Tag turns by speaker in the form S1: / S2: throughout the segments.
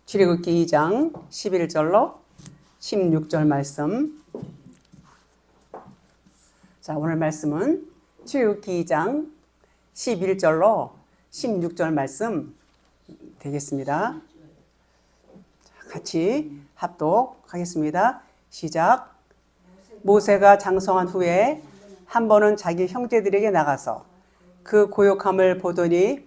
S1: 출애굽기 2장 11절로 16절 말씀. 자, 오늘 말씀은 출애굽기 2장 11절로 16절 말씀 되겠습니다. 같이 합독하겠습니다. 시작. 모세가 장성한 후에 한 번은 자기 형제들에게 나가서 그 고욕함을 보더니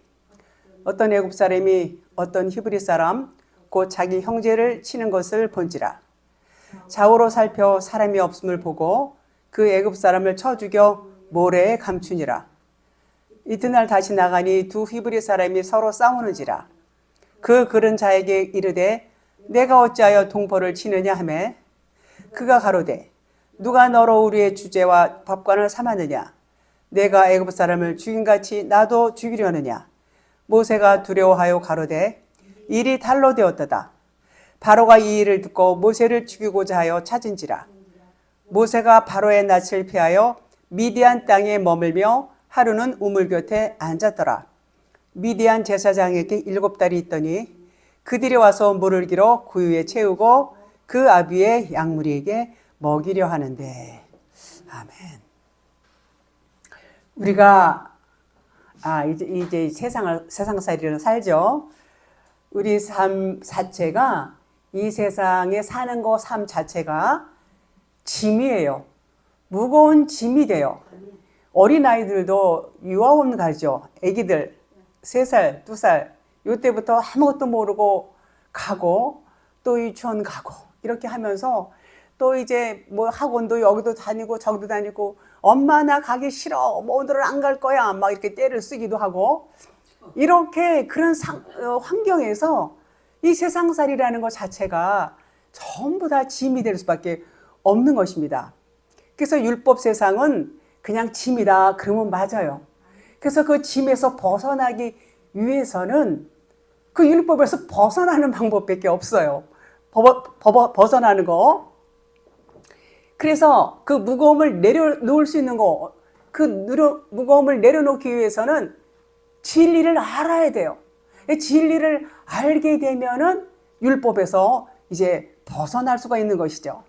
S1: 어떤 애굽 사람이 어떤 히브리 사람 곧 자기 형제를 치는 것을 본지라. 좌우로 살펴 사람이 없음을 보고 그 애굽 사람을 쳐 죽여 모래에 감추니라. 이튿날 다시 나가니 두 히브리 사람이 서로 싸우는지라. 그 그른 자에게 이르되 내가 어찌하여 동포를 치느냐 하매 그가 가로되 누가 너로 우리의 주제와 법관을 삼았느냐. 내가 애굽 사람을 죽인같이 나도 죽이려느냐. 모세가 두려워하여 가로되 일이 달로 되었도다. 바로가 이 일을 듣고 모세를 죽이고자 하여 찾은지라. 모세가 바로의 낯을 피하여 미디안 땅에 머물며 하루는 우물 곁에 앉았더라. 미디안 제사장에게 7달이 있더니 그들이 와서 물을 길어 구유에 채우고 그 아비의 양무리에게 먹이려 하는데. 아멘. 우리가 이제 세상살이를 살죠. 우리 삶 자체가, 이 세상에 사는 거 삶 자체가 짐이에요. 무거운 짐이 돼요. 어린아이들도 유아원 가죠. 애기들 3살, 2살 이때부터 아무것도 모르고 가고 또 유치원 가고 이렇게 하면서 또 이제 뭐 학원도 여기도 다니고 저기도 다니고 엄마 나 가기 싫어. 뭐 오늘은 안 갈 거야. 막 이렇게 떼를 쓰기도 하고 이렇게 그런 환경에서 이 세상살이라는 것 자체가 전부 다 짐이 될 수밖에 없는 것입니다. 그래서 율법 세상은 그냥 짐이다 그러면 맞아요. 그래서 그 짐에서 벗어나기 위해서는 그 율법에서 벗어나는 방법밖에 없어요. 벗어나는 거. 그래서 그 무거움을 내려놓을 수 있는 거, 그 무거움을 내려놓기 위해서는 진리를 알아야 돼요. 진리를 알게 되면은 율법에서 이제 벗어날 수가 있는 것이죠.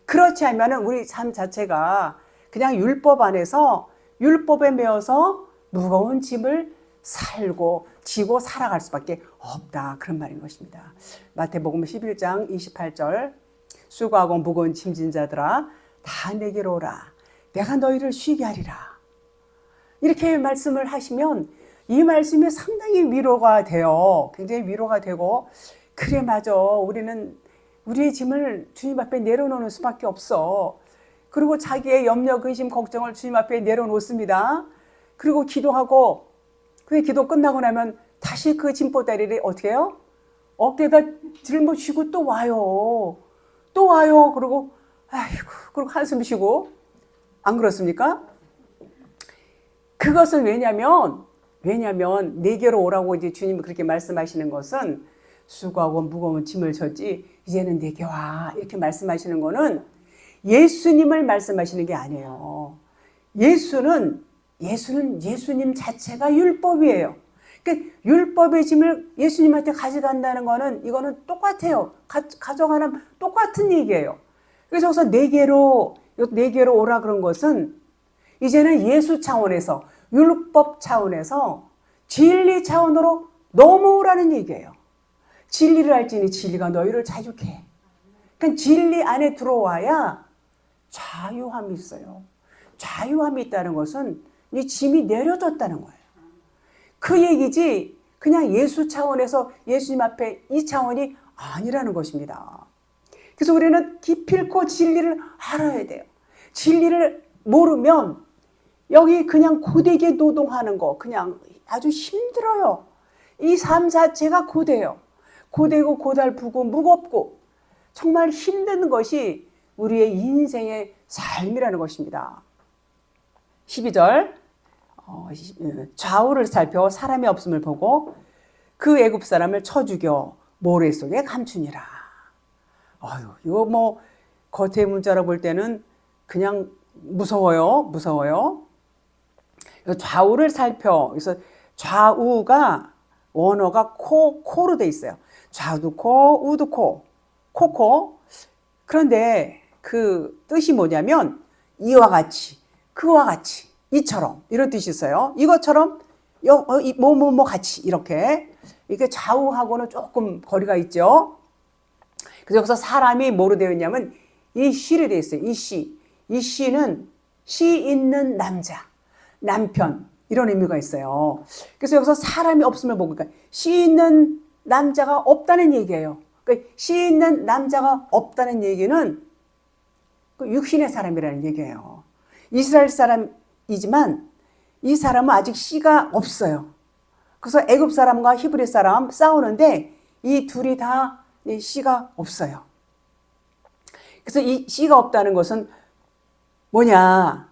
S1: 그렇지 않으면은 우리 삶 자체가 그냥 율법 안에서 율법에 매여서 무거운 짐을 지고 살아갈 수밖에 없다. 그런 말인 것입니다. 마태복음 11장 28절. 수고하고 무거운 짐진 자들아 다 내게로 오라. 내가 너희를 쉬게 하리라. 이렇게 말씀을 하시면 이 말씀이 상당히 위로가 돼요. 굉장히 위로가 되고, 그래 맞아. 우리는 우리의 짐을 주님 앞에 내려놓는 수밖에 없어. 그리고 자기의 염려, 근심, 걱정을 주님 앞에 내려놓습니다. 그리고 기도하고, 그 기도 끝나고 나면 다시 그 짐보따리를 어떻게 해요? 어깨에다 짊어지고 또 와요. 또 와요. 그리고 아이고, 그리고 한숨 쉬고. 안 그렇습니까? 그것은 왜냐면 내게로 오라고 이제 주님이 그렇게 말씀하시는 것은 수고하고 무거운 짐을 졌지 이제는 내게 와 이렇게 말씀하시는 거는 예수님을 말씀하시는 게 아니에요. 예수님 자체가 율법이에요. 그러니까 율법의 짐을 예수님한테 가져간다는 거는 이거는 똑같아요. 가져가는 똑같은 얘기예요. 그래서 내게로 오라 그런 것은 이제는 예수 차원에서, 율법 차원에서 진리 차원으로 넘어오라는 얘기예요. 진리를 알지니 진리가 너희를 자유케 해. 그러니까 진리 안에 들어와야 자유함이 있어요. 자유함이 있다는 것은 이 짐이 내려졌다는 거예요. 그 얘기지 그냥 예수 차원에서 예수님 앞에 이 차원이 아니라는 것입니다. 그래서 우리는 기필코 진리를 알아야 돼요. 진리를 모르면 여기 그냥 고되게 노동하는 거 그냥 아주 힘들어요. 이 삶 자체가 고돼요. 고되고 고달프고 무겁고 정말 힘든 것이 우리의 인생의 삶이라는 것입니다. 12절. 좌우를 살펴 사람이 없음을 보고 그 애굽 사람을 쳐 죽여 모래 속에 감추니라. 이거 뭐 겉의 문자로 볼 때는 그냥 무서워요. 좌우를 살펴. 그래서 좌우가 원어가 코로 돼 있어요. 좌도 코, 우도 코, 코코. 그런데 그 뜻이 뭐냐면 이와 같이, 그와 같이, 이처럼 이런 뜻이 있어요. 이것처럼 뭐뭐뭐 같이 이렇게 이게 좌우하고는 조금 거리가 있죠. 그래서 여기서 사람이 뭐로 되어 있냐면 이 시로 되어 있어요. 이 시는 시 있는 남자, 남편 이런 의미가 있어요. 그래서 여기서 사람이 없음을 보니까 시 있는 남자가 없다는 얘기예요. 그러니까 시 있는 남자가 없다는 얘기는 그 육신의 사람이라는 얘기예요. 이스라엘 사람이지만 이 사람은 아직 씨가 없어요. 그래서 애굽 사람과 히브리 사람 싸우는데 이 둘이 다 씨가 없어요. 그래서 이 씨가 없다는 것은 뭐냐?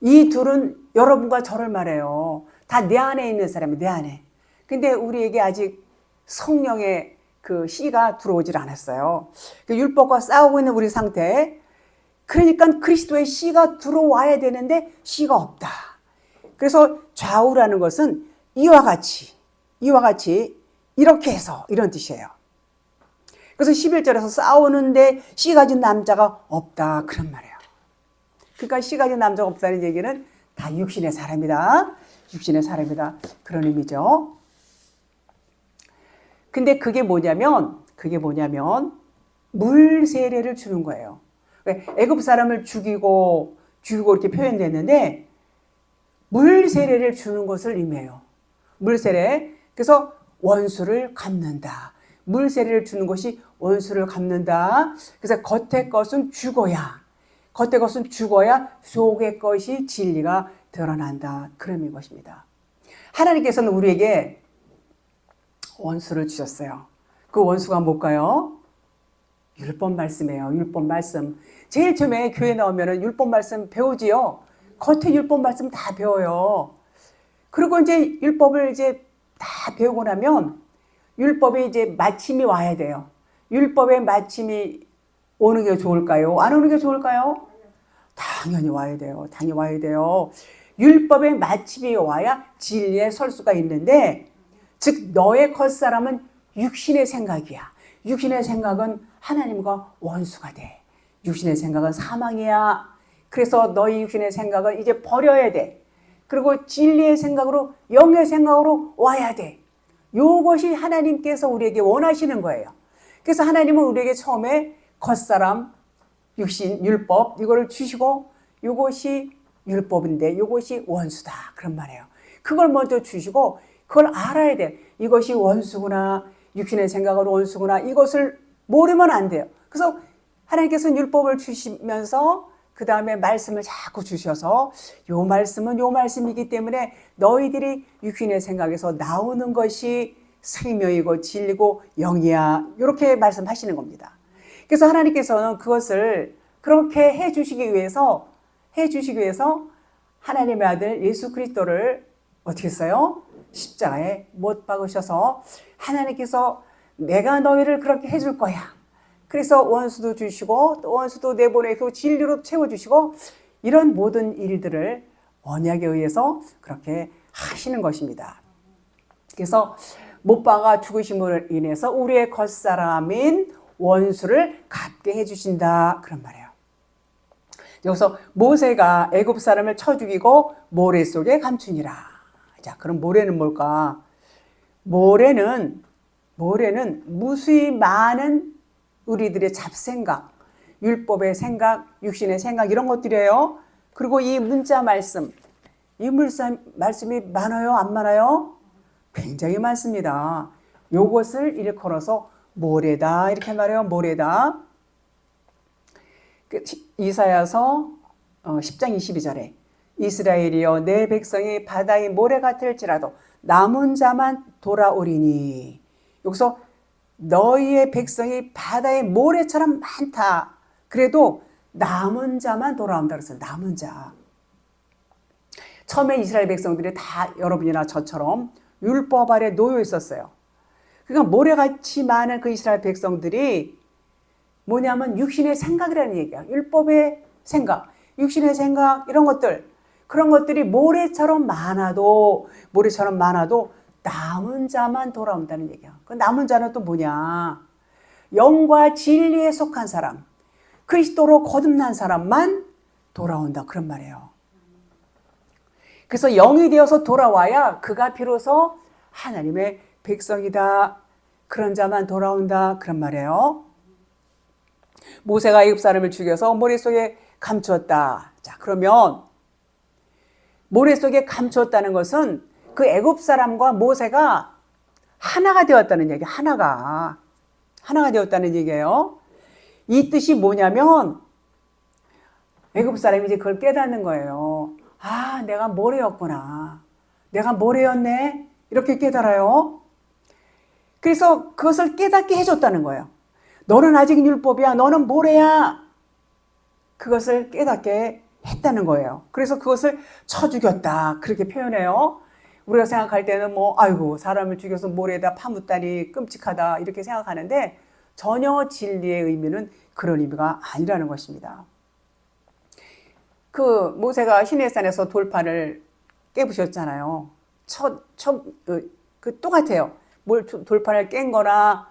S1: 이 둘은 여러분과 저를 말해요. 다 내 안에 있는 사람이 내 안에. 근데 우리에게 아직 성령의 그 씨가 들어오질 않았어요. 그 율법과 싸우고 있는 우리 상태. 그러니까 그리스도의 씨가 들어와야 되는데 씨가 없다. 그래서 좌우라는 것은 이와 같이 이렇게 해서 이런 뜻이에요. 그래서 11절에서 싸우는데 씨 가진 남자가 없다 그런 말이에요. 그러니까 씨 가진 남자가 없다는 얘기는 다 육신의 사람이다. 육신의 사람이다. 그런 의미죠. 근데 그게 뭐냐면 물 세례를 주는 거예요. 애굽 사람을 죽이고 이렇게 표현됐는데 물 세례를 주는 것을 의미해요. 물 세례. 그래서 원수를 갚는다. 물 세례를 주는 것이 원수를 갚는다. 그래서 겉의 것은 죽어야 속의 것이 진리가 드러난다. 그런 의미인 것입니다. 하나님께서는 우리에게 원수를 주셨어요. 그 원수가 뭘까요? 율법 말씀이에요. 율법 말씀. 제일 처음에 교회 나오면은 율법 말씀 배우지요. 겉에 율법 말씀 다 배워요. 그리고 이제 율법을 이제 다 배우고 나면 율법이 이제 마침이 와야 돼요. 율법의 마침이 오는 게 좋을까요? 안 오는 게 좋을까요? 당연히 와야 돼요. 당연히 와야 돼요. 율법의 마침이 와야 진리에 설 수가 있는데, 즉 너의 겉사람은 육신의 생각이야. 육신의 생각은 하나님과 원수가 돼. 육신의 생각은 사망이야. 그래서 너희 육신의 생각은 이제 버려야 돼. 그리고 진리의 생각으로, 영의 생각으로 와야 돼. 이것이 하나님께서 우리에게 원하시는 거예요. 그래서 하나님은 우리에게 처음에 겉사람, 육신, 율법 이거를 주시고 이것이 율법인데 이것이 원수다 그런 말이에요. 그걸 먼저 주시고 그걸 알아야 돼. 이것이 원수구나. 육신의 생각은 원수구나. 이것을 모르면 안 돼요. 그래서 하나님께서는 율법을 주시면서 그 다음에 말씀을 자꾸 주셔서 요 말씀은 요 말씀이기 때문에 너희들이 육신의 생각에서 나오는 것이 생명이고 진리고 영이야. 이렇게 말씀하시는 겁니다. 그래서 하나님께서는 그것을 그렇게 해주시기 위해서 하나님의 아들 예수 그리스도를 어떻게 했어요? 십자가에 못 박으셔서 하나님께서 내가 너희를 그렇게 해줄 거야. 그래서 원수도 주시고 또 원수도 내보내고 진리로 채워주시고 이런 모든 일들을 언약에 의해서 그렇게 하시는 것입니다. 그래서 못 박아 죽으심으로 인해서 우리의 겉사람인 원수를 갚게 해주신다 그런 말이에요. 여기서 모세가 애굽 사람을 쳐 죽이고 모래 속에 감추니라. 자, 그럼 모래는 뭘까? 모래는 무수히 많은 우리들의 잡생각, 율법의 생각, 육신의 생각 이런 것들이에요. 그리고 이 문자 말씀, 이 말씀이 많아요? 안 많아요? 굉장히 많습니다. 요것을 일컬어서 모래다 이렇게 말해요. 모래다. 이사야서 10장 22절에 이스라엘이여 내 백성이 바다의 모래 같을지라도 남은 자만 돌아오리니. 여기서 너희의 백성이 바다의 모래처럼 많다. 그래도 남은 자만 돌아온다 그랬어요. 남은 자. 처음에 이스라엘 백성들이 다 여러분이나 저처럼 율법 아래 놓여 있었어요. 그러니까 모래같이 많은 그 이스라엘 백성들이 뭐냐면 육신의 생각이라는 얘기야. 율법의 생각, 육신의 생각 이런 것들. 그런 것들이 모래처럼 많아도 남은 자만 돌아온다는 얘기야. 그 남은 자는 또 뭐냐? 영과 진리에 속한 사람, 그리스도로 거듭난 사람만 돌아온다. 그런 말이에요. 그래서 영이 되어서 돌아와야 그가 비로소 하나님의 백성이다. 그런 자만 돌아온다. 그런 말이에요. 모세가 애굽 사람을 죽여서 머릿속에 감추었다. 자, 그러면 머릿속에 감추었다는 것은 그 애굽 사람과 모세가 하나가 되었다는 얘기. 하나가 되었다는 얘기예요. 이 뜻이 뭐냐면 애굽 사람이 이제 그걸 깨닫는 거예요. 아, 내가 모래였구나. 내가 모래였네. 이렇게 깨달아요. 그래서 그것을 깨닫게 해줬다는 거예요. 너는 아직 율법이야. 너는 모래야. 그것을 깨닫게 했다는 거예요. 그래서 그것을 쳐 죽였다. 그렇게 표현해요. 우리가 생각할 때는 아이고, 사람을 죽여서 모래에다 파묻다니 끔찍하다. 이렇게 생각하는데 전혀 진리의 의미는 그런 의미가 아니라는 것입니다. 그 모세가 시내산에서 돌판을 깨부셨잖아요. 똑같아요. 돌판을 깬 거나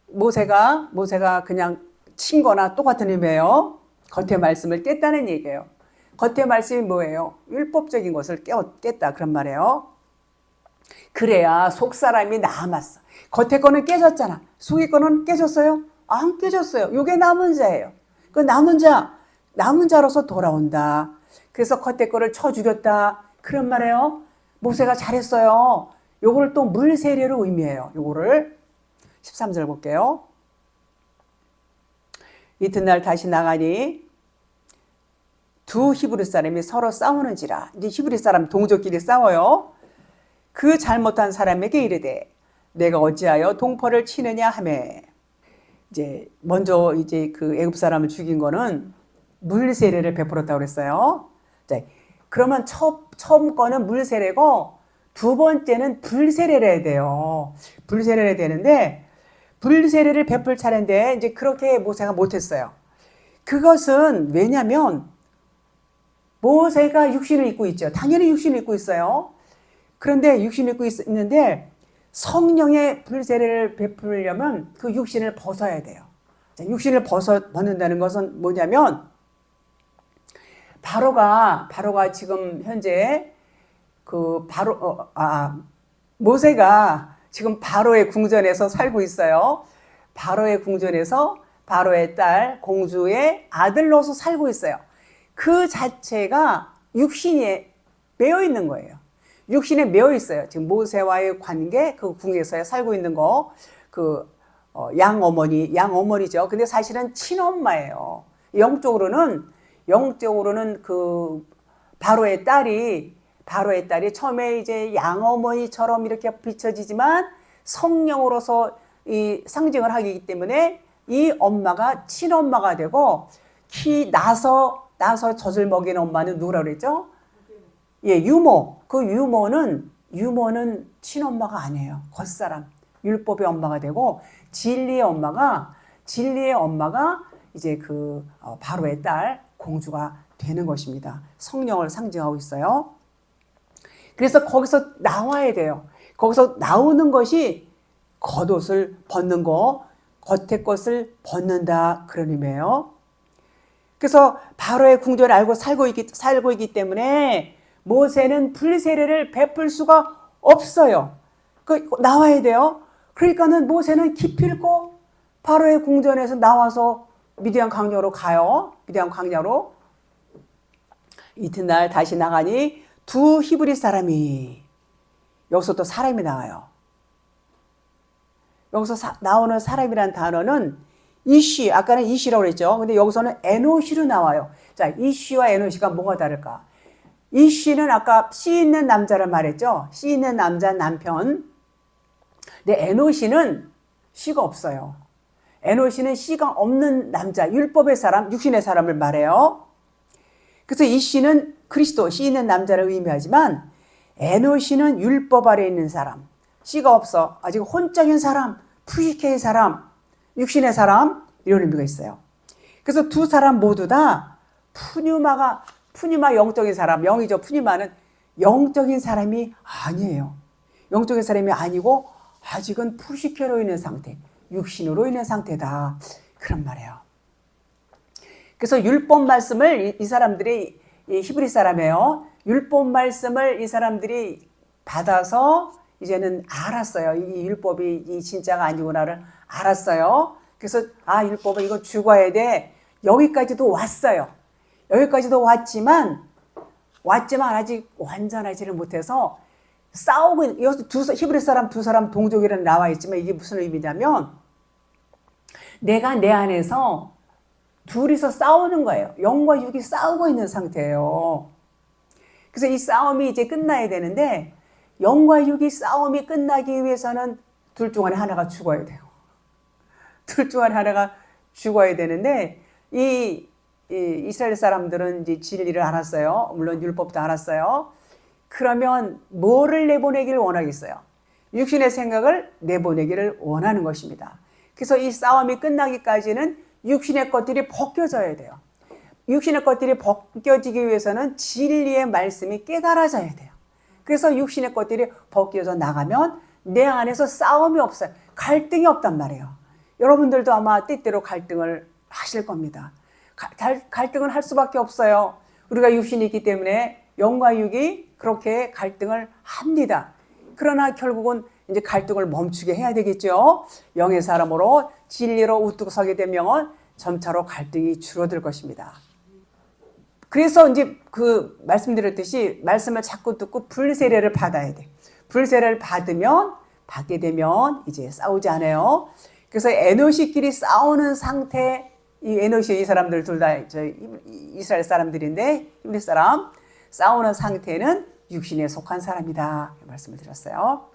S1: 모세가 그냥 친 거나 똑같은 의미예요. 겉의 말씀을 깼다는 얘기예요. 겉의 말씀이 뭐예요? 율법적인 것을 깼다. 그런 말이에요. 그래야 속 사람이 남았어. 겉의 거는 깨졌잖아. 속의 거는 깨졌어요? 안 깨졌어요. 이게 남은 자예요. 그 남은 자로서 돌아온다. 그래서 겉의 거를 쳐 죽였다. 그런 말이에요. 모세가 잘했어요. 요거를 또 물세례로 의미해요. 요거를 13절 볼게요. 이튿날 다시 나가니 두 히브리 사람이 서로 싸우는지라. 이제 히브리 사람 동족끼리 싸워요. 그 잘못한 사람에게 이르되 내가 어찌하여 동포를 치느냐 하매. 이제 먼저 그 애굽 사람을 죽인 거는 물세례를 베풀었다고 그랬어요. 자, 그러면 처음 거는 물세례고 두 번째는 불세례를 해야 돼요. 불세례를 해야 되는데 불세례를 베풀 차례인데 이제 그렇게 모세가 못했어요. 그것은 왜냐면 모세가 육신을 입고 있죠. 당연히 육신을 입고 있어요. 그런데 육신을 입고 있는데 성령의 불세례를 베풀려면 그 육신을 벗어야 돼요. 육신을 벗는다는 것은 뭐냐면 바로가 지금 현재 모세가 지금 바로의 궁전에서 살고 있어요. 바로의 궁전에서 바로의 딸 공주의 아들로서 살고 있어요. 그 자체가 육신에 매여 있는 거예요. 육신에 매여 있어요. 지금 모세와의 관계, 그 궁에서 살고 있는 거, 양어머니죠. 근데 사실은 친엄마예요. 영적으로는 그 바로의 딸이 처음에 이제 양어머니처럼 이렇게 비춰지지만 성령으로서 이 상징을 하기 때문에 이 엄마가 친엄마가 되고 나서 젖을 먹이는 엄마는 누구라고 그랬죠? 예, 유모. 그 유모는 친엄마가 아니에요. 겉사람. 율법의 엄마가 되고 진리의 엄마가 이제 바로의 딸 공주가 되는 것입니다. 성령을 상징하고 있어요. 그래서 거기서 나와야 돼요. 거기서 나오는 것이 겉옷을 벗는 거, 겉의 것을 벗는다 그런 의미예요. 그래서 바로의 궁전을 알고 살고 있기 때문에 모세는 불세례를 베풀 수가 없어요. 나와야 돼요. 그러니까는 모세는 기필코 바로의 궁전에서 나와서 미디안 광야로 가요. 미디안 광야로. 이튿날 다시 나가니 두 히브리 사람이, 여기서 또 사람이 나와요. 여기서 나오는 사람이란 단어는 이시, 아까는 이시라고 그랬죠. 근데 여기서는 에노시로 나와요. 자, 이시와 에노시가 뭐가 다를까? 이시는 아까 씨 있는 남자를 말했죠. 씨 있는 남자, 남편. 근데 에노시는 씨가 없어요. 에노시는 씨가 없는 남자, 율법의 사람, 육신의 사람을 말해요. 그래서 이 씨는 그리스도, 씨 있는 남자를 의미하지만 에노시는 율법 아래 있는 사람, 씨가 없어, 아직 혼적인 사람, 푸시케의 사람, 육신의 사람, 이런 의미가 있어요. 그래서 두 사람 모두 다 푸뉴마 영적인 사람, 영이죠. 푸뉴마는 영적인 사람이 아니에요. 영적인 사람이 아니고 아직은 푸시케로 있는 상태, 육신으로 있는 상태다. 그런 말이에요. 그래서 율법 말씀을 이 사람들이, 이 히브리 사람이에요. 율법 말씀을 이 사람들이 받아서 이제는 알았어요. 이 율법이 이 진짜가 아니구나를 알았어요. 그래서 율법은 이거 죽어야 돼. 여기까지도 왔어요. 여기까지도 왔지만 아직 완전하지를 못해서 싸우고, 여기서 히브리 사람 두 사람 동족이라는 나와 있지만 이게 무슨 의미냐면 내가 내 안에서 둘이서 싸우는 거예요. 영과 육이 싸우고 있는 상태예요. 그래서 이 싸움이 이제 끝나야 되는데 영과 육이 싸움이 끝나기 위해서는 둘 중 안에 하나가 죽어야 돼요. 둘 중 안에 하나가 죽어야 되는데 이 이스라엘 사람들은 이제 진리를 알았어요. 물론 율법도 알았어요. 그러면 뭐를 내보내기를 원하겠어요? 육신의 생각을 내보내기를 원하는 것입니다. 그래서 이 싸움이 끝나기까지는 육신의 것들이 벗겨져야 돼요. 육신의 것들이 벗겨지기 위해서는 진리의 말씀이 깨달아져야 돼요. 그래서 육신의 것들이 벗겨져 나가면 내 안에서 싸움이 없어요. 갈등이 없단 말이에요. 여러분들도 아마 때때로 갈등을 하실 겁니다. 갈등을 할 수밖에 없어요. 우리가 육신이 있기 때문에 영과 육이 그렇게 갈등을 합니다. 그러나 결국은 이제 갈등을 멈추게 해야 되겠죠. 영의 사람으로 진리로 우뚝 서게 되면 점차로 갈등이 줄어들 것입니다. 그래서 이제 그 말씀드렸듯이 말씀을 자꾸 듣고 불세례를 받아야 돼. 불세례를 받게 되면 이제 싸우지 않아요. 그래서 에노시끼리 싸우는 상태, 이 에노시 이 사람들 둘 다 이스라엘 사람들인데 히브리 사람 싸우는 상태는 육신에 속한 사람이다 말씀을 드렸어요.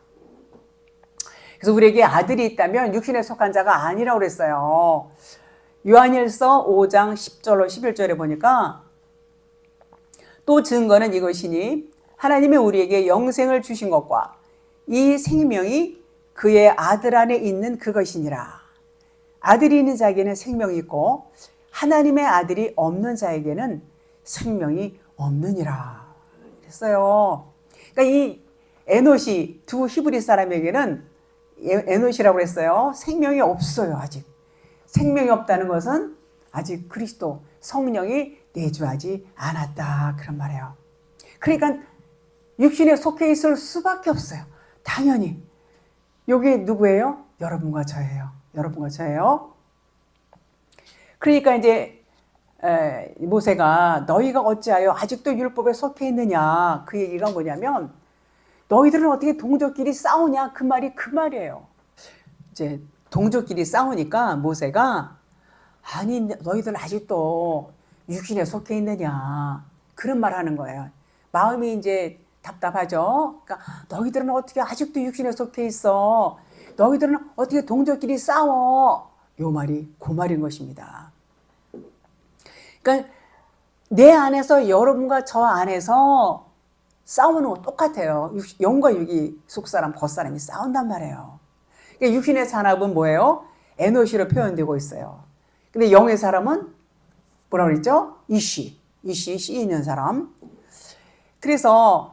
S1: 그래서 우리에게 아들이 있다면 육신에 속한 자가 아니라고 그랬어요. 요한일서 5장 10절로 11절에 보니까 또 증거는 이것이니 하나님이 우리에게 영생을 주신 것과 이 생명이 그의 아들 안에 있는 그것이니라. 아들이 있는 자에게는 생명이 있고 하나님의 아들이 없는 자에게는 생명이 없느니라 그랬어요. 그러니까 이 에노시 두 히브리 사람에게는 에노시라고 그랬어요. 생명이 없어요. 아직 생명이 없다는 것은 아직 그리스도 성령이 내주하지 않았다 그런 말이에요. 그러니까 육신에 속해 있을 수밖에 없어요. 당연히 여기 누구예요? 여러분과 저예요. 여러분과 저예요. 그러니까 이제 모세가 너희가 어찌하여 아직도 율법에 속해 있느냐 그 얘기가 뭐냐면 너희들은 어떻게 동족끼리 싸우냐 그 말이 그 말이에요. 이제 동족끼리 싸우니까 모세가 아니 너희들은 아직도 육신에 속해 있느냐 그런 말 하는 거예요. 마음이 이제 답답하죠. 그러니까 너희들은 어떻게 아직도 육신에 속해 있어. 너희들은 어떻게 동족끼리 싸워. 요 말이 그 말인 것입니다. 그러니까 내 안에서 여러분과 저 안에서 싸우는 거 똑같아요. 영과 육이 속사람 벗사람이 싸운단 말이에요. 그러니까 육신의 산업은 뭐예요? 에너시로 표현되고 있어요. 근데 영의 사람은 뭐라고 그랬죠? 이씨 있는 사람. 그래서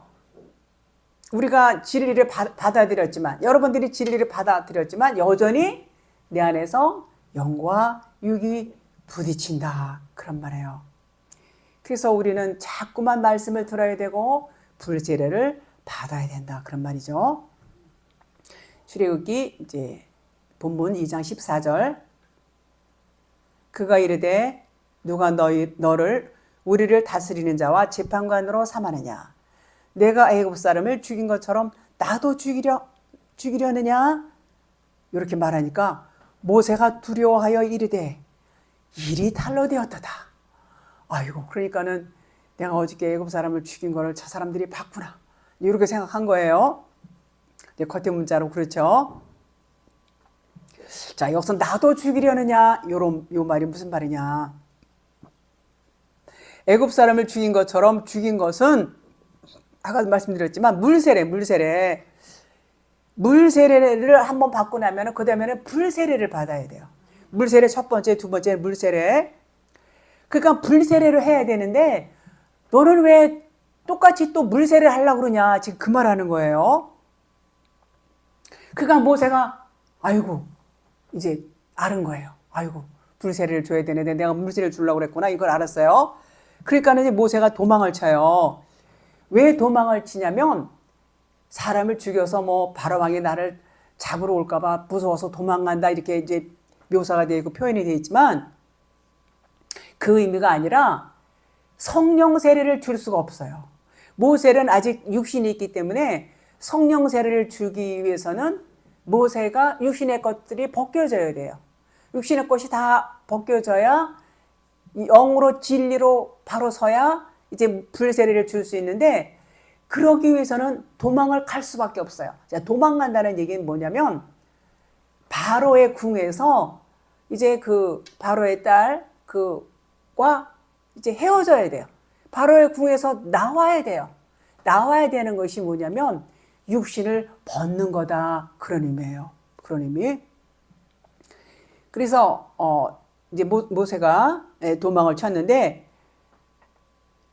S1: 우리가 진리를 받아들였지만 여러분들이 진리를 받아들였지만 여전히 내 안에서 영과 육이 부딪힌다 그런 말이에요. 그래서 우리는 자꾸만 말씀을 들어야 되고 불세례를 받아야 된다 그런 말이죠. 출애굽기 이제 본문 2장 14절 그가 이르되 누가 너를 우리를 다스리는 자와 재판관으로 삼았느냐 내가 애굽 사람을 죽인 것처럼 나도 죽이려느냐 이렇게 말하니까 모세가 두려워하여 이르되 일이 탈로 되었도다. 아이고 그러니까는 내가 어저께 애굽 사람을 죽인 거를 저 사람들이 봤구나 이렇게 생각한 거예요. 이제 겉에 문자로 그렇죠. 자 여기서 나도 죽이려느냐 요 말이 무슨 말이냐. 애굽 사람을 죽인 것처럼 죽인 것은 아까 말씀드렸지만 물세례를 한번 받고 나면 그 다음에는 불세례를 받아야 돼요. 물세례 첫 번째, 두 번째 물세례. 그러니까 불세례를 해야 되는데 너는 왜 똑같이 또 물세례를 하려고 그러냐 지금 그 말하는 거예요. 그러니까 모세가 아이고 이제 알은 거예요. 아이고 물세례를 줘야 되는데 내가 물세례를 주려고 그랬구나. 이걸 알았어요. 그러니까 이제 모세가 도망을 쳐요. 왜 도망을 치냐면 사람을 죽여서 뭐 바로왕이 나를 잡으러 올까봐 무서워서 도망간다 이렇게 이제 묘사가 되어 있고 표현이 되어 있지만 그 의미가 아니라 성령 세례를 줄 수가 없어요. 모세는 아직 육신이 있기 때문에 성령 세례를 주기 위해서는 모세가 육신의 것들이 벗겨져야 돼요. 육신의 것이 다 벗겨져야 영으로 진리로 바로 서야 이제 불세례를 줄 수 있는데 그러기 위해서는 도망을 갈 수밖에 없어요. 도망간다는 얘기는 뭐냐면 바로의 궁에서 이제 그 바로의 딸 그과 이제 헤어져야 돼요. 바로의 궁에서 나와야 돼요. 나와야 되는 것이 뭐냐면 육신을 벗는 거다. 그런 의미예요. 그런 의미. 그래서 이제 모세가 도망을 쳤는데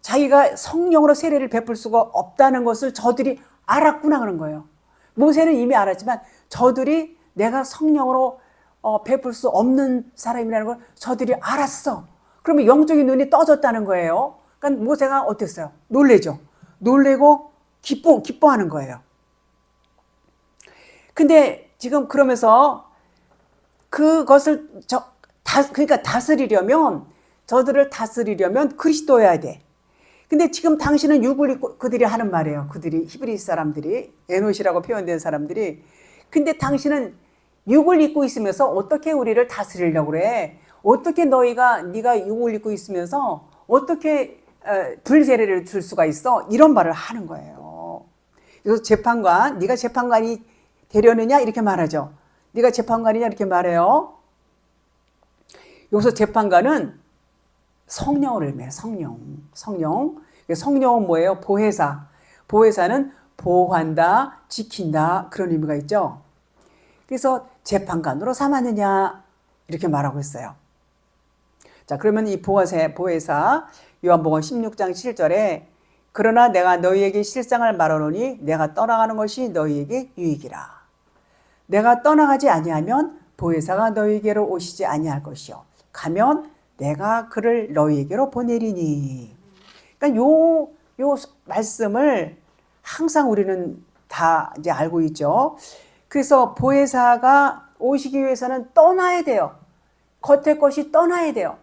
S1: 자기가 성령으로 세례를 베풀 수가 없다는 것을 저들이 알았구나 그런 거예요. 모세는 이미 알았지만 저들이 내가 성령으로 베풀 수 없는 사람이라는 걸 저들이 알았어. 그러면 영적인 눈이 떠졌다는 거예요. 그러니까 모세가 어땠어요? 놀래죠. 놀래고 기뻐하는 거예요. 근데 지금 그러면서 그것을 그러니까 다스리려면 저들을 다스리려면 그리스도여야 돼. 근데 지금 당신은 육을 입고 그들이 하는 말이에요. 그들이 히브리 사람들이 에노시라고 표현된 사람들이 근데 당신은 육을 입고 있으면서 어떻게 우리를 다스리려고 그래? 어떻게 네가 육을 입고 있으면서 어떻게 불세례를 줄 수가 있어? 이런 말을 하는 거예요. 그래서 재판관, 네가 재판관이 되려느냐 이렇게 말하죠. 네가 재판관이냐 이렇게 말해요. 여기서 재판관은 성령을 의미해요. 성령. 성령은 뭐예요? 보혜사. 보혜사는 보호한다, 지킨다 그런 의미가 있죠. 그래서 재판관으로 삼았느냐 이렇게 말하고 있어요. 자, 그러면 이 보혜사 요한복음 16장 7절에 그러나 내가 너희에게 실상을 말하노니 내가 떠나가는 것이 너희에게 유익이라. 내가 떠나가지 아니하면 보혜사가 너희에게로 오시지 아니할 것이요. 가면 내가 그를 너희에게로 보내리니. 그러니까 요 말씀을 항상 우리는 다 이제 알고 있죠. 그래서 보혜사가 오시기 위해서는 떠나야 돼요. 겉의 것이 떠나야 돼요.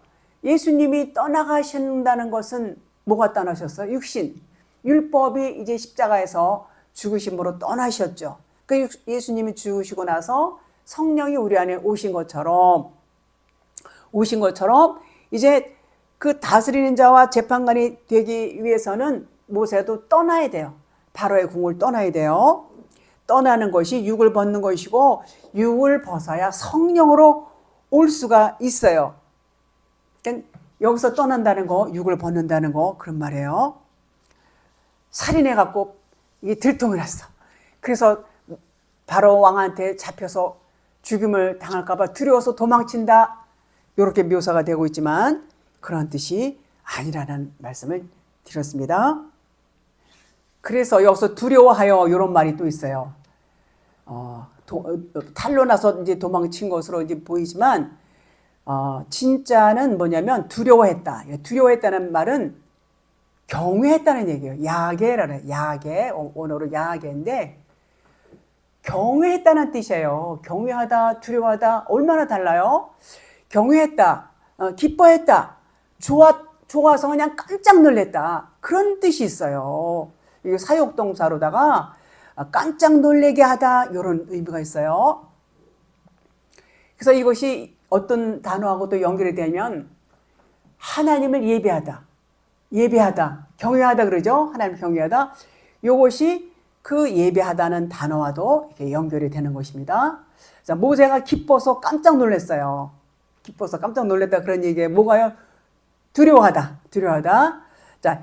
S1: 예수님이 떠나가신다는 것은 뭐가 떠나셨어요? 육신. 율법이 이제 십자가에서 죽으심으로 떠나셨죠. 그 예수님이 죽으시고 나서 성령이 우리 안에 오신 것처럼 이제 그 다스리는 자와 재판관이 되기 위해서는 모세도 떠나야 돼요. 바로의 궁을 떠나야 돼요. 떠나는 것이 육을 벗는 것이고 육을 벗어야 성령으로 올 수가 있어요. 그러니까 여기서 떠난다는 거, 육을 벗는다는 거 그런 말이에요. 살인해갖고 이게 들통이 났어. 그래서 바로 왕한테 잡혀서 죽임을 당할까봐 두려워서 도망친다. 이렇게 묘사가 되고 있지만 그런 뜻이 아니라는 말씀을 드렸습니다. 그래서 여기서 두려워하여 이런 말이 또 있어요. 탈로 나서 이제 도망친 것으로 이제 보이지만 진짜는 뭐냐면 두려워했다. 두려워했다는 말은 경외했다는 얘기예요. 야게라는 야게 원어로 야게인데 경외했다는 뜻이에요. 경외하다, 두려워하다 얼마나 달라요? 경외했다, 기뻐했다, 좋아서 그냥 깜짝 놀랬다. 그런 뜻이 있어요. 이게 사역동사로다가 깜짝 놀래게 하다 이런 의미가 있어요. 그래서 이것이 어떤 단어하고 또 연결이 되면 하나님을 예배하다, 경외하다 그러죠. 하나님을 경외하다. 이것이 그 예배하다는 단어와도 이렇게 연결이 되는 것입니다. 자, 모세가 기뻐서 깜짝 놀랐어요. 기뻐서 깜짝 놀랐다 그런 얘기예요. 뭐가요? 두려워하다. 자,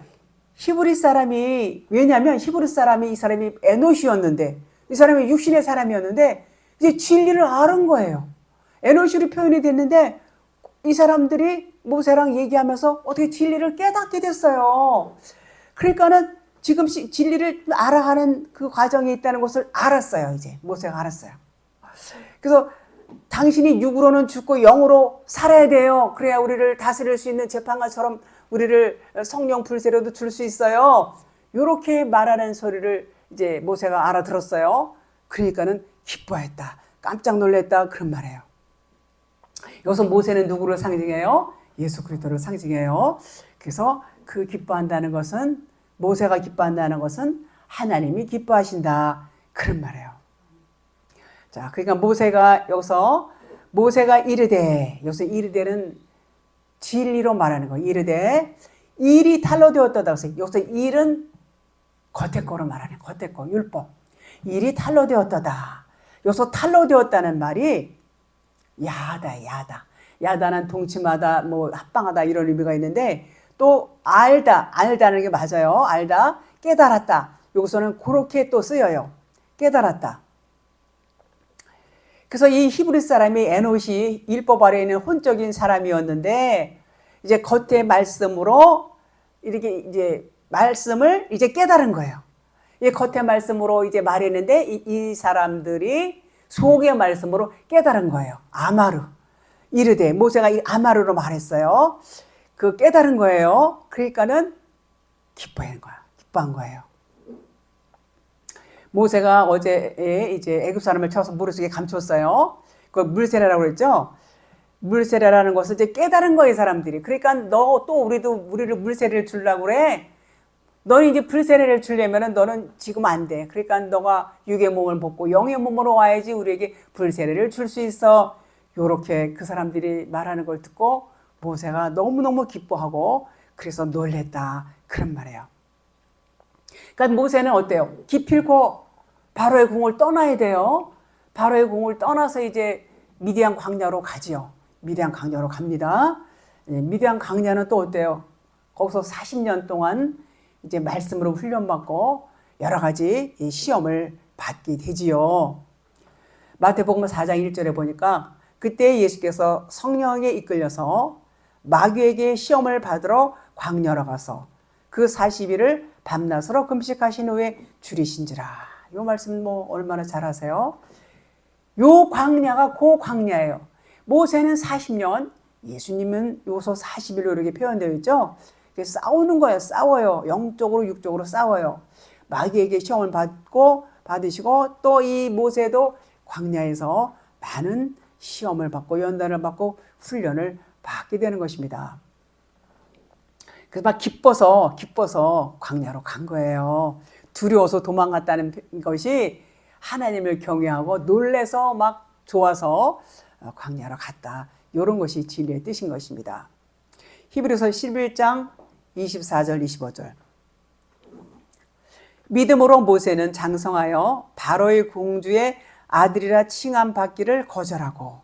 S1: 히브리 사람이 왜냐하면 히브리 사람이 이 사람이 에노시였는데 이 사람이 육신의 사람이었는데 이제 진리를 아는 거예요. 에노시로 표현이 됐는데 이 사람들이 모세랑 얘기하면서 어떻게 진리를 깨닫게 됐어요. 그러니까는 지금 진리를 알아가는 그 과정에 있다는 것을 알았어요. 이제 모세가 알았어요. 그래서 당신이 육으로는 죽고 영으로 살아야 돼요. 그래야 우리를 다스릴 수 있는 재판관처럼 우리를 성령 불세례도 줄 수 있어요. 이렇게 말하는 소리를 이제 모세가 알아들었어요. 그러니까는 기뻐했다. 깜짝 놀랐다. 그런 말이에요. 여기서 모세는 누구를 상징해요? 예수 그리스도를 상징해요. 그래서 그 기뻐한다는 것은, 모세가 기뻐한다는 것은 하나님이 기뻐하신다. 그런 말이에요. 자, 그러니까 모세가 이르되, 여기서 이르되는 진리로 말하는 거예요. 이르되 일이 탈로 되었다고 했어요. 여기서 일은 겉에 거로 말하는 거예요. 겉에 거, 율법. 일이 탈로 되었다다. 여기서 탈로 되었다는 말이 야하다. 야다는 동침하다, 뭐 합방하다 이런 의미가 있는데, 또 알다는 게 맞아요. 알다, 깨달았다. 여기서는 그렇게 또 쓰여요. 깨달았다. 그래서 이 히브리 사람이 에노시 율법 아래에 있는 혼적인 사람이었는데, 이제 겉의 말씀으로 이렇게 이제 말씀을 이제 깨달은 거예요. 이 겉의 말씀으로 이제 말했는데 이 사람들이 속의 말씀으로 깨달은 거예요. 아마르. 이르되, 모세가 이 아마르로 말했어요. 그 깨달은 거예요. 그러니까는 기뻐한 거예요. 모세가 어제 이제 애굽 사람을 쳐서 무릎 속에 감췄어요. 그걸 물세례라고 그랬죠. 물세례라는 것을 이제 깨달은 거예요, 사람들이. 그러니까 너 또 우리를 물세례를 주려고 그래. 너는 이제 불세례를 주려면은 너는 지금 안 돼. 그러니까 너가 육의 몸을 벗고 영의 몸으로 와야지 우리에게 불세례를 줄 수 있어. 요렇게 그 사람들이 말하는 걸 듣고 모세가 너무너무 기뻐하고 그래서 놀랬다. 그런 말이에요. 그러니까 모세는 어때요? 기필코 바로의 궁을 떠나야 돼요. 바로의 궁을 떠나서 이제 미디안 광야로 가지요. 미디안 광야로 갑니다. 미디안 광야는 또 어때요? 거기서 40년 동안 이제 말씀으로 훈련받고 여러 가지 시험을 받게 되지요. 마태복음 4장 1절에 보니까 그때 예수께서 성령에 이끌려서 마귀에게 시험을 받으러 광야로 가서 그 40일을 밤낮으로 금식하신 후에 줄이신지라. 이 말씀 뭐 얼마나 잘 아세요? 요 광야가 그 광야예요. 모세는 40년, 예수님은 요소 40일로 이렇게 표현되어 있죠. 싸우는 거예요. 싸워요. 영적으로 육적으로 싸워요. 마귀에게 시험을 받으시고 또 이 모세도 광야에서 많은 시험을 받고 연단을 받고 훈련을 받게 되는 것입니다. 그래서 막 기뻐서 광야로 간 거예요. 두려워서 도망갔다는 것이 하나님을 경외하고 놀래서 막 좋아서 광야로 갔다. 이런 것이 진리의 뜻인 것입니다. 히브리서 11장 24절 25절. 믿음으로 모세는 장성하여 바로의 공주의 아들이라 칭함 받기를 거절하고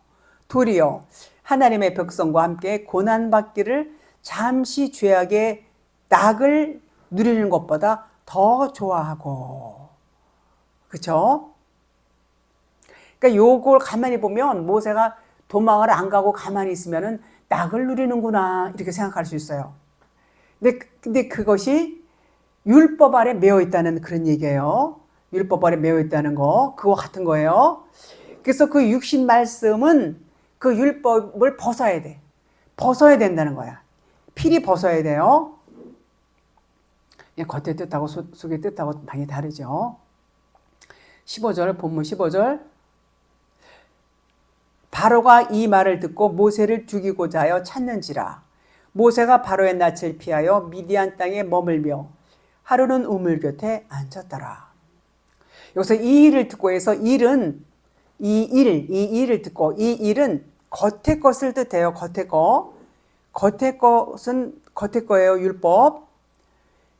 S1: 도리어 하나님의 백성과 함께 고난 받기를 잠시 죄악의 낙을 누리는 것보다 더 좋아하고. 그렇죠? 그러니까 요걸 가만히 보면 모세가 도망을 안 가고 가만히 있으면은 낙을 누리는구나 이렇게 생각할 수 있어요. 근데 그것이 율법 아래 매여 있다는 그런 얘기예요. 율법 아래 매여 있다는 거, 그거 같은 거예요. 그래서 그 육신 말씀은 그 율법을 벗어야 돼. 벗어야 된다는 거야. 필히 벗어야 돼요. 겉의 뜻하고 속의 뜻하고 많이 다르죠. 15절, 본문 15절. 바로가 이 말을 듣고 모세를 죽이고자 하여 찾는지라. 모세가 바로의 낯을 피하여 미디안 땅에 머물며 하루는 우물 곁에 앉았더라. 여기서 이 일을 듣고 해서 이 일을 듣고 이 일은 겉의 것을 뜻해요. 겉의 거. 겉의 것은 겉의 거예요. 율법.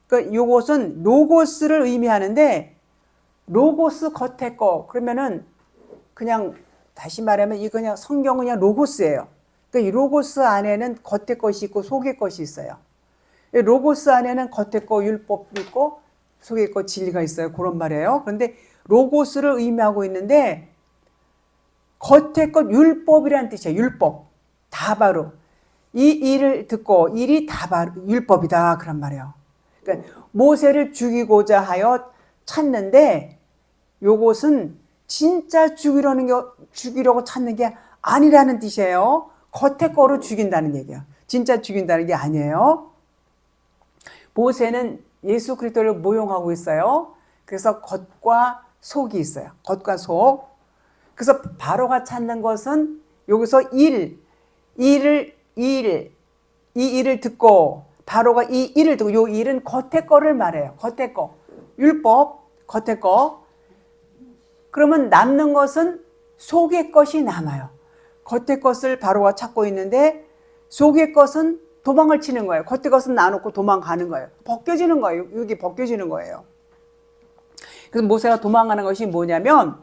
S1: 그러니까 요것은 로고스를 의미하는데 로고스 겉의 거. 그러면은 그냥 다시 말하면 이 그냥 성경은 그냥 로고스예요. 그러니까 이 로고스 안에는 겉의 것이 있고 속의 것이 있어요. 로고스 안에는 겉의 거 율법도 있고 속의 거 진리가 있어요. 그런 말이에요. 그런데 로고스를 의미하고 있는데 겉의 것 율법이라는 뜻이에요. 율법. 다 바로. 이 일을 듣고 일이 다 바로 율법이다. 그런 말이에요. 그러니까 모세를 죽이고자 하여 찾는데 요것은 진짜 죽이려고 찾는 게 아니라는 뜻이에요. 겉에 거로 죽인다는 얘기예요. 진짜 죽인다는 게 아니에요. 모세는 예수 그리스도를 모형하고 있어요. 그래서 겉과 속이 있어요. 겉과 속. 그래서 바로가 찾는 것은 여기서 이 일을 듣고 바로가 이 일을 듣고 요 일은 겉에 거를 말해요. 겉에 거. 율법, 겉에 거. 그러면 남는 것은 속의 것이 남아요. 겉의 것을 바로가 찾고 있는데 속의 것은 도망을 치는 거예요. 겉의 것은 놔놓고 도망가는 거예요. 벗겨지는 거예요. 여기 벗겨지는 거예요. 그래서 모세가 도망가는 것이 뭐냐면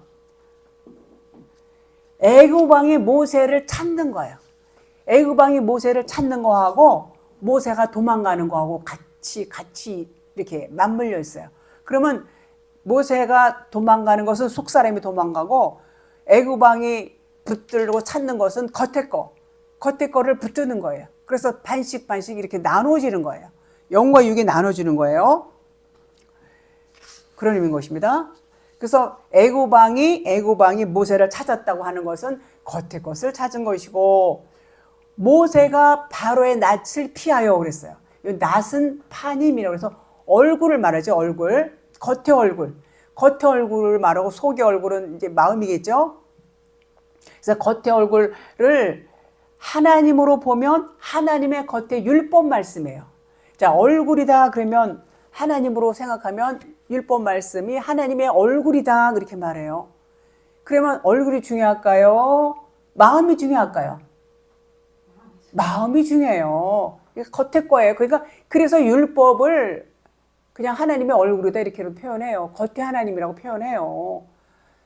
S1: 애굽 왕이 모세를 찾는 거예요. 애굽 왕이 모세를 찾는 거하고 모세가 도망가는 거하고 같이 이렇게 맞물려 있어요. 그러면 모세가 도망가는 것은 속 사람이 도망가고 애굽 왕이 붙들고 찾는 것은 겉에 거를 붙드는 거예요. 그래서 반씩 이렇게 나눠지는 거예요. 영과 육이 나눠지는 거예요. 그런 의미인 것입니다. 그래서 애굽 왕이 모세를 찾았다고 하는 것은 겉의 것을 찾은 것이고 모세가 바로의 낯을 피하여 그랬어요. 이 낯은 파님이라고 해서 얼굴을 말하죠. 얼굴. 겉의 얼굴을 말하고 속의 얼굴은 이제 마음이겠죠. 그래서 겉의 얼굴을 하나님으로 보면 하나님의 겉에 율법 말씀이에요. 자, 얼굴이다 그러면 하나님으로 생각하면 율법 말씀이 하나님의 얼굴이다 그렇게 말해요. 그러면 얼굴이 중요할까요? 마음이 중요할까요? 마음이 중요해요. 겉에 거예요. 그러니까 그래서 율법을 그냥 하나님의 얼굴이다 이렇게 표현해요. 겉에 하나님이라고 표현해요.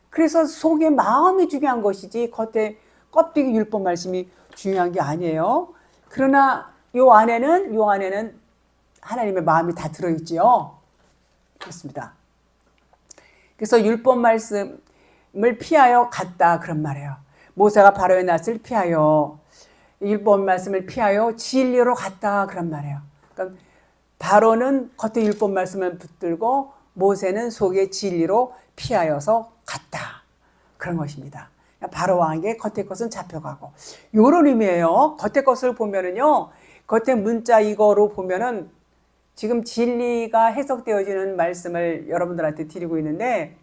S1: 그래서 속에 마음이 중요한 것이지 겉에 껍데기 율법 말씀이 중요한 게 아니에요. 그러나 요 안에는 하나님의 마음이 다 들어있지요. 그렇습니다. 그래서 율법 말씀을 피하여 갔다 그런 말이에요. 모세가 바로의 낯을 피하여 율법 말씀을 피하여 진리로 갔다 그런 말이에요. 그러니까 바로는 겉에 율법 말씀을 붙들고 모세는 속에 진리로 피하여서 갔다 그런 것입니다. 바로 왕에게 겉의 것은 잡혀가고 이런 의미예요. 겉의 것을 보면은요, 겉의 문자 이거로 보면은 지금 진리가 해석되어지는 말씀을 여러분들한테 드리고 있는데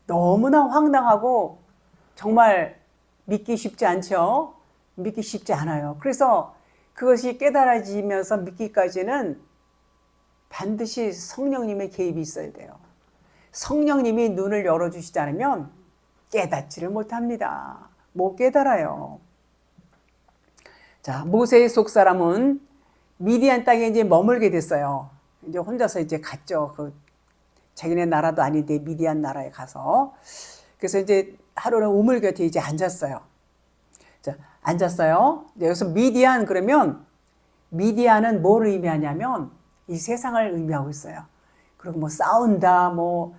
S1: 너무나 황당하고 정말 믿기 쉽지 않죠. 믿기 쉽지 않아요. 그래서 그것이 깨달아지면서 믿기까지는 반드시 성령님의 개입이 있어야 돼요. 성령님이 눈을 열어주시지 않으면 깨닫지를 못합니다. 못 깨달아요. 자, 모세의 속사람은 미디안 땅에 이제 머물게 됐어요. 이제 혼자서 이제 갔죠. 자기네 나라도 아닌데 미디안 나라에 가서. 그래서 이제 하루는 우물 곁에 이제 앉았어요. 자, 앉았어요. 여기서 미디안 그러면 미디안은 뭘 의미하냐면 이 세상을 의미하고 있어요. 그리고 뭐 싸운다, 뭐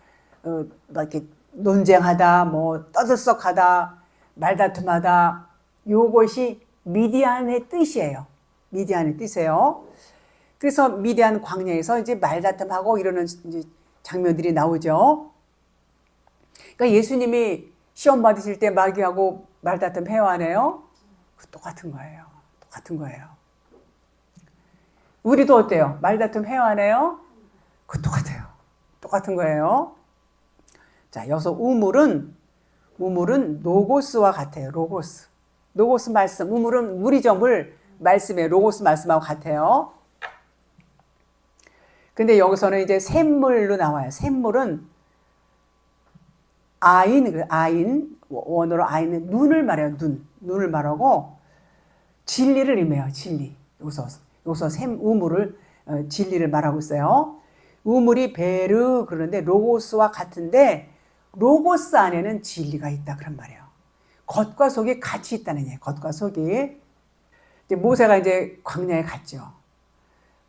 S1: 이렇게 논쟁하다, 뭐 떠들썩하다, 말다툼하다. 요것이 미디안의 뜻이에요. 미디안의 뜻이에요. 그래서 미디안 광야에서 이제 말다툼하고 이러는 이제 장면들이 나오죠. 그러니까 예수님이 시험 받으실 때 마귀하고 말다툼 해요, 안 해요? 똑같은 거예요. 똑같은 거예요. 우리도 어때요? 말다툼 해요, 안 해요? 똑같아요. 똑같은 거예요. 자, 여기서 우물은 로고스와 같아요. 로고스 말씀. 우물은 물이죠, 물. 말씀에 로고스 말씀하고 같아요. 근데 여기서는 이제 샘물로 나와요. 샘물은 아인, 원어로 아인은 눈을 말해요. 눈을 말하고 진리를 의미해요. 진리. 여기서 우물을 진리를 말하고 있어요. 우물이 베르 그러는데 로고스와 같은데 로고스 안에는 진리가 있다 그런 말이에요. 겉과 속이 같이 있다는 얘기예요. 겉과 속이. 이제 모세가 이제 광야에 갔죠.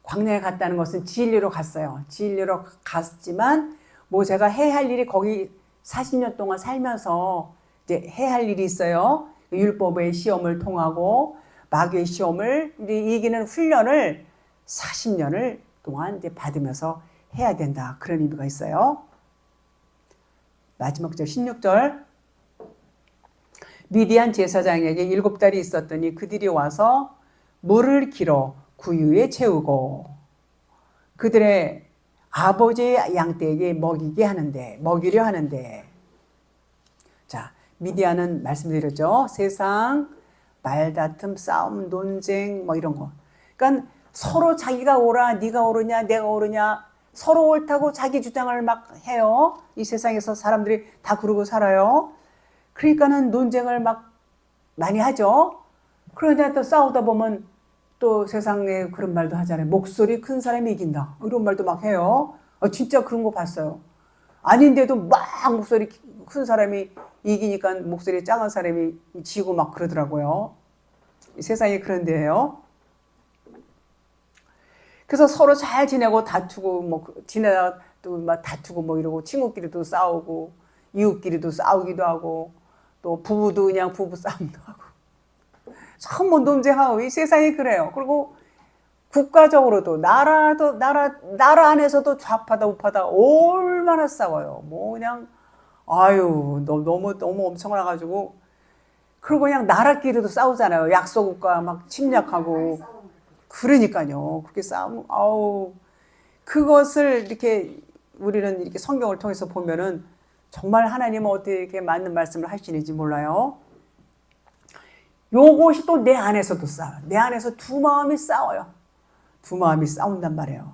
S1: 광야에 갔다는 것은 진리로 갔어요. 진리로 갔지만 모세가 해야 할 일이 거기 40년 동안 살면서 이제 해야 할 일이 있어요. 율법의 시험을 통하고 마귀의 시험을 이기는 훈련을 40년을 동안 이제 받으면서 해야 된다. 그런 의미가 있어요. 마지막 절 16절 미디안 제사장에게 7달이 있었더니 그들이 와서 물을 길어 구유에 채우고 그들의 아버지의 양떼에게 먹이려 하는데. 자, 미디안은 말씀드렸죠. 세상, 말다툼, 싸움, 논쟁 뭐 이런 거. 그러니까 서로 자기가 옳아, 네가 옳으냐, 내가 옳으냐, 서로 옳다고 자기 주장을 막 해요. 이 세상에서 사람들이 다 그러고 살아요. 그러니까는 논쟁을 막 많이 하죠. 그런데 또 싸우다 보면 또 세상에 그런 말도 하잖아요. 목소리 큰 사람이 이긴다. 이런 말도 막 해요. 진짜 그런 거 봤어요. 아닌데도 막 목소리 큰 사람이 이기니까 목소리 작은 사람이 지고 막 그러더라고요. 세상이 그런 데예요. 그래서 서로 잘 지내고 다투고 뭐 지내다가 또 막 다투고 뭐 이러고 친구끼리도 싸우고 이웃끼리도 싸우기도 하고 또 부부도 그냥 부부 싸움도 하고 전부 논쟁하고 이 세상이 그래요. 그리고 국가적으로도 나라 안에서도 좌파다 우파다 얼마나 싸워요. 뭐 그냥 너무 엄청나가지고 그리고 그냥 나라끼리도 싸우잖아요. 약소국가 막 침략하고 그러니까요. 그렇게 싸우면 그것을 이렇게 우리는 이렇게 성경을 통해서 보면은 정말 하나님은 어떻게 이렇게 맞는 말씀을 하시는지 몰라요. 요것이 또 내 안에서도 싸워요. 내 안에서 두 마음이 싸워요. 두 마음이 싸운단 말이에요.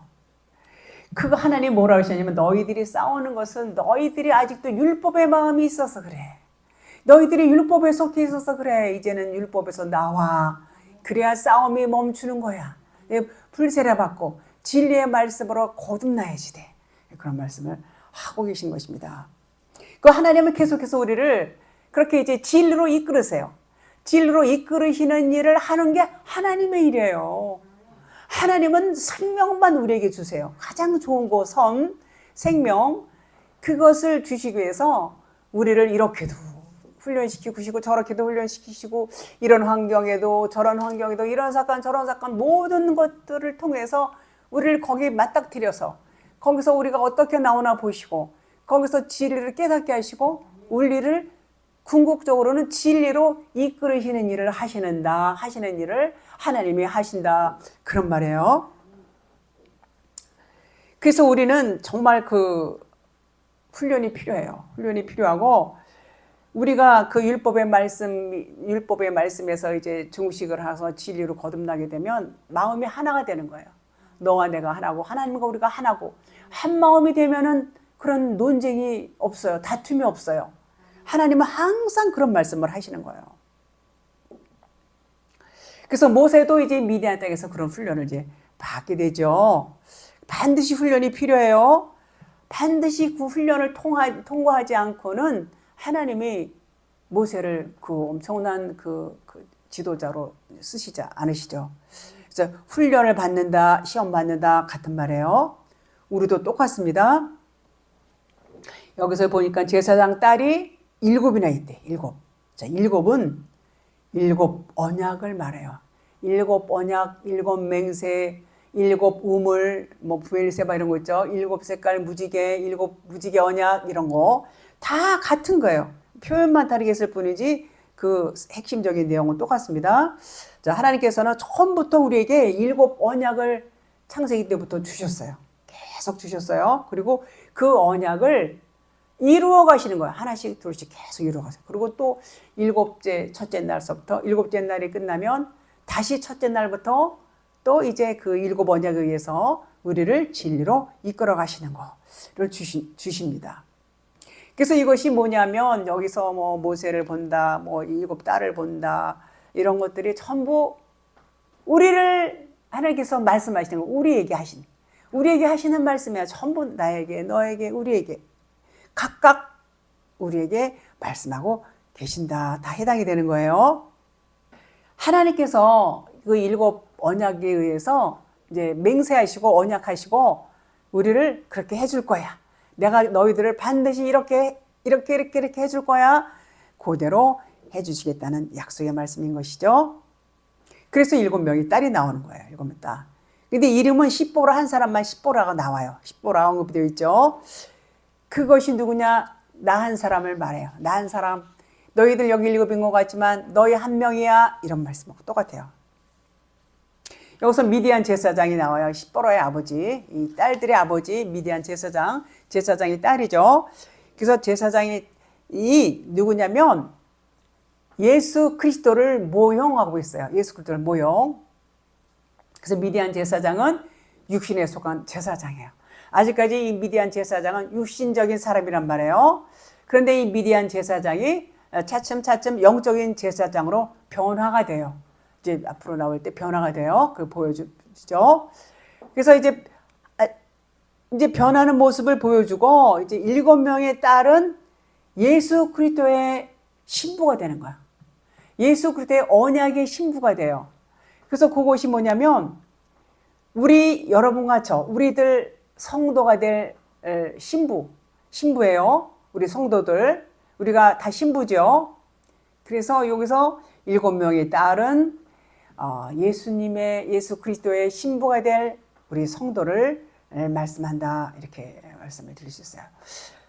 S1: 그거 하나님 뭐라고 하시냐면 너희들이 싸우는 것은 너희들이 아직도 율법의 마음이 있어서 그래. 너희들이 율법에 속해 있어서 그래. 이제는 율법에서 나와. 그래야 싸움이 멈추는 거야. 불세례 받고 진리의 말씀으로 거듭나야지 돼. 그런 말씀을 하고 계신 것입니다. 그 하나님은 계속해서 우리를 그렇게 이제 진리로 이끌으세요. 진리로 이끌으시는 일을 하는 게 하나님의 일이에요. 하나님은 생명만 우리에게 주세요. 가장 좋은 거 섬, 생명 그것을 주시기 위해서 우리를 이렇게도 훈련시키고 저렇게도 훈련시키시고 이런 환경에도 저런 환경에도 이런 사건 저런 사건 모든 것들을 통해서 우리를 거기에 맞닥뜨려서 거기서 우리가 어떻게 나오나 보시고 거기서 진리를 깨닫게 하시고 우리를 궁극적으로는 진리로 이끌으시는 일을 하시는 일을 하나님이 하신다. 그런 말이에요. 그래서 우리는 정말 그 훈련이 필요해요. 훈련이 필요하고 우리가 그 율법의 말씀에서 이제 증식을 해서 진리로 거듭나게 되면 마음이 하나가 되는 거예요. 너와 내가 하나고 하나님과 우리가 하나고 한 마음이 되면은 그런 논쟁이 없어요. 다툼이 없어요. 하나님은 항상 그런 말씀을 하시는 거예요. 그래서 모세도 이제 미디안 땅에서 그런 훈련을 이제 받게 되죠. 반드시 훈련이 필요해요. 반드시 그 훈련을 통과하지 않고는 하나님이 모세를 그 엄청난 그 지도자로 쓰시지 않으시죠. 그래서 훈련을 받는다, 시험 받는다 같은 말이에요. 우리도 똑같습니다. 여기서 보니까 제사장 딸이 7이나 있대. 7. 자, 7은 7 언약을 말해요. 7 언약, 7 맹세, 7 우물, 뭐 부엘세바 이런 거 있죠. 7 색깔 무지개, 7 무지개 언약 이런 거 다 같은 거예요. 표현만 다르게 했을 뿐이지 그 핵심적인 내용은 똑같습니다. 자, 하나님께서는 처음부터 우리에게 7 언약을 창세기 때부터 주셨어요. 계속 주셨어요. 그리고 그 언약을 이루어 가시는 거예요. 하나씩 둘씩 계속 이루어 가세요. 그리고 또 첫째 날서부터 7째 날이 끝나면 다시 첫째 날부터 또 이제 그 7 언약에 의해서 우리를 진리로 이끌어 가시는 거를 주십니다. 그래서 이것이 뭐냐면 여기서 뭐 모세를 본다, 뭐 7 딸을 본다 이런 것들이 전부 우리를 하나님께서 말씀하시는 거, 우리에게 하시는 말씀이야. 전부 나에게, 너에게, 우리에게 각각 우리에게 말씀하고 계신다. 다 해당이 되는 거예요. 하나님께서 그 7 언약에 의해서 이제 맹세하시고 언약하시고 우리를 그렇게 해줄 거야. 내가 너희들을 반드시 이렇게 해줄 거야. 그대로 해주시겠다는 약속의 말씀인 것이죠. 그래서 7명의 딸이 나오는 거예요. 7명 딸. 근데 이름은 십보라 한 사람만 십보라가 나와요. 십보라 언급되어 있죠. 그것이 누구냐? 나 한 사람을 말해요. 나 한 사람 너희들 여기 7인 것 같지만 너희 한 명이야. 이런 말씀하고 똑같아요. 여기서 미디안 제사장이 나와요. 십보라의 아버지, 이 딸들의 아버지 미디안 제사장, 제사장이 딸이죠. 그래서 제사장이 누구냐면 예수 그리스도를 모형하고 있어요. 예수 그리스도를 모형. 그래서 미디안 제사장은 육신에 속한 제사장이에요. 아직까지 이 미디안 제사장은 육신적인 사람이란 말이에요. 그런데 이 미디안 제사장이 차츰차츰 영적인 제사장으로 변화가 돼요. 이제 앞으로 나올 때 변화가 돼요. 그걸 보여주죠. 그래서 이제 변하는 모습을 보여주고 이제 7명의 딸은 예수 그리스도의 신부가 되는 거야. 예수 그리스도의 언약의 신부가 돼요. 그래서 그것이 뭐냐면 우리 여러분과 저 우리들 성도가 될 신부예요. 우리 성도들 우리가 다 신부죠. 그래서 여기서 7명의 딸은 예수 그리스도의 신부가 될 우리 성도를 말씀한다. 이렇게 말씀을 드릴 수 있어요.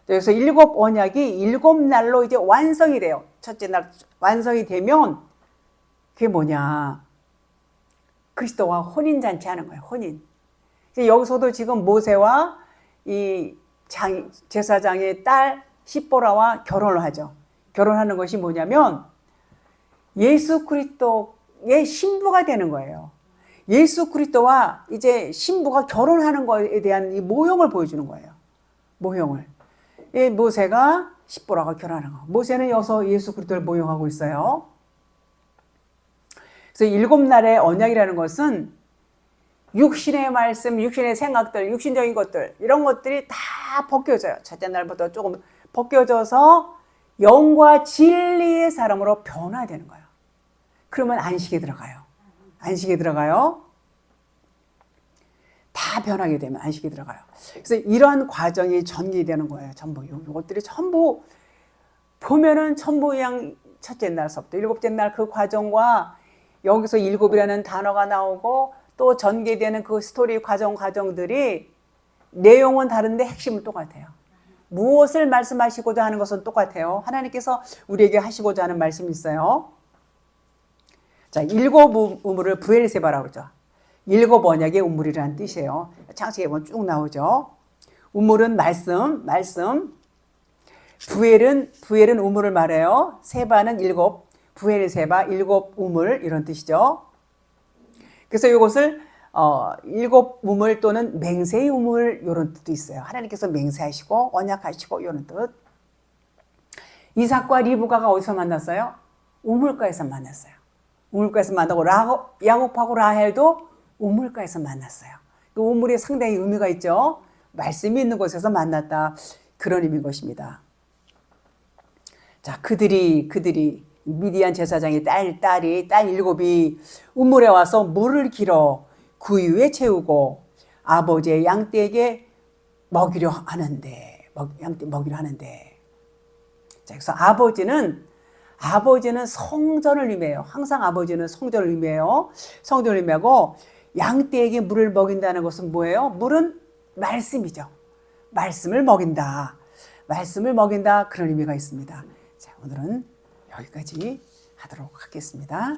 S1: 그래서 7 언약이 7날로 이제 완성이 돼요. 첫째 날 완성이 되면 그게 뭐냐? 그리스도와 혼인잔치 하는 거예요. 혼인. 여기서도 지금 모세와 이 제사장의 딸 십보라와 결혼을 하죠. 결혼하는 것이 뭐냐면 예수 그리스도의 신부가 되는 거예요. 예수 그리스도와 이제 신부가 결혼하는 것에 대한 이 모형을 보여주는 거예요. 모형을. 모세가 십보라가 결혼하는 거. 모세는 여기서 예수 그리스도를 모형하고 있어요. 그래서 7날의 언약이라는 것은 육신의 말씀, 육신의 생각들, 육신적인 것들 이런 것들이 다 벗겨져요. 첫째 날부터 조금 벗겨져서 영과 진리의 사람으로 변화되는 거예요. 그러면 안식에 들어가요. 안식에 들어가요. 다 변하게 되면 안식에 들어가요. 그래서 이런 과정이 전개되는 거예요. 전부 이것들이 전부 보면은 전부 그냥 첫째 날서부터 7째 날 그 과정과 여기서 7이라는 단어가 나오고 또 전개되는 그 스토리 과정들이 내용은 다른데 핵심은 똑같아요. 무엇을 말씀하시고자 하는 것은 똑같아요. 하나님께서 우리에게 하시고자 하는 말씀이 있어요. 자, 7 우물을 부엘세바라고 그러죠. 7 언약의 우물이라는 뜻이에요. 창세기에 보면 쭉 나오죠. 우물은 말씀. 부엘은 우물을 말해요. 세바는 7, 부엘세바 7 우물 이런 뜻이죠. 그래서 이것을 7 우물 또는 맹세의 우물 이런 뜻도 있어요. 하나님께서 맹세하시고 언약하시고 이런 뜻. 이삭과 리브가가 어디서 만났어요? 우물가에서 만났어요. 우물가에서 만나고 야곱하고 라헬도 우물가에서 만났어요. 그 우물이 상당히 의미가 있죠. 말씀이 있는 곳에서 만났다. 그런 의미인 것입니다. 자, 그들이 미디안 제사장의 딸 7이 우물에 와서 물을 길어 구유에 채우고 아버지의 양떼에게 먹이려 하는데. 자, 그래서 아버지는 성전을 의미해요. 항상 아버지는 성전을 의미해요. 성전을 의미하고 양떼에게 물을 먹인다는 것은 뭐예요? 물은 말씀이죠. 말씀을 먹인다. 그런 의미가 있습니다. 자, 오늘은 여기까지 하도록 하겠습니다.